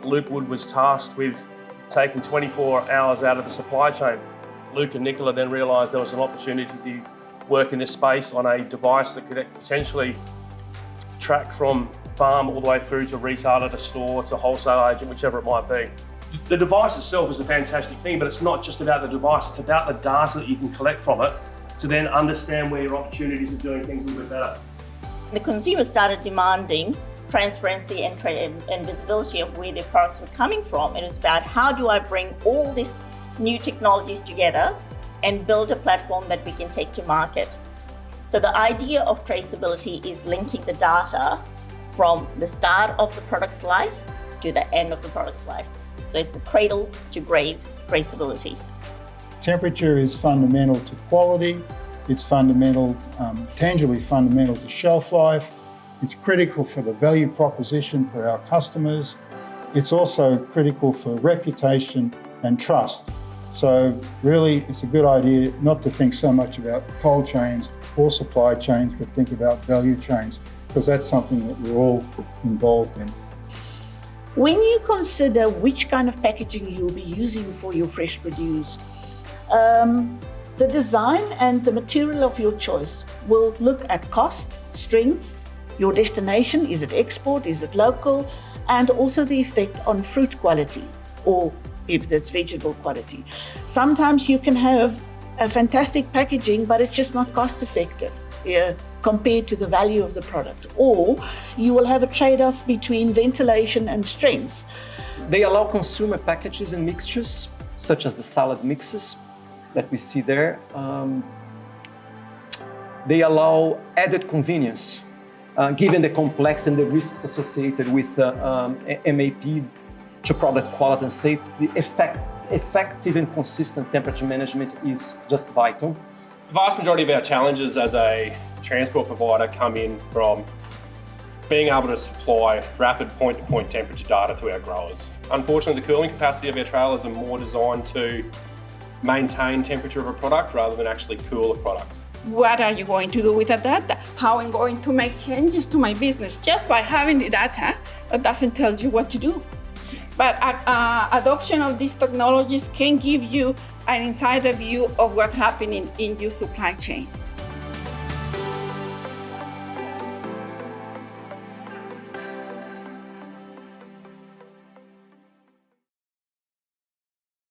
Loopwood was tasked with taking 24 hours out of the supply chain. Luke and Nicola then realised there was an opportunity to work in this space on a device that could potentially track from farm all the way through to retailer, to store, to wholesale agent, whichever it might be. The device itself is a fantastic thing, but it's not just about the device, it's about the data that you can collect from it to then understand where your opportunities of doing things a little bit better. The consumer started demanding transparency and visibility of where their products were coming from. It was about how do I bring all these new technologies together and build a platform that we can take to market. So the idea of traceability is linking the data from the start of the product's life to the end of the product's life. So it's the cradle to grave traceability. Temperature is fundamental to quality. It's fundamental, tangibly fundamental to shelf life. It's critical for the value proposition for our customers. It's also critical for reputation and trust. So really, it's a good idea not to think so much about cold chains or supply chains, but think about value chains, because that's something that we're all involved in. When you consider which kind of packaging you'll be using for your fresh produce, the design and the material of your choice will look at cost, strength, your destination, is it export, is it local, and also the effect on fruit quality, or if there's vegetable quality. Sometimes you can have a fantastic packaging, but it's just not cost effective compared to the value of the product. Or you will have a trade-off between ventilation and strength. They allow consumer packages and mixtures, such as the salad mixes that we see there. They allow added convenience, given the complex and the risks associated with MAP to product quality and safety. Effective and consistent temperature management is just vital. The vast majority of our challenges as a transport provider come in from being able to supply rapid point-to-point temperature data to our growers. Unfortunately, the cooling capacity of our trailers are more designed to maintain temperature of a product rather than actually cool a product. What are you going to do with the data? How I'm going to make changes to my business just by having the data that doesn't tell you what to do. But adoption of these technologies can give you an insider view of what's happening in your supply chain.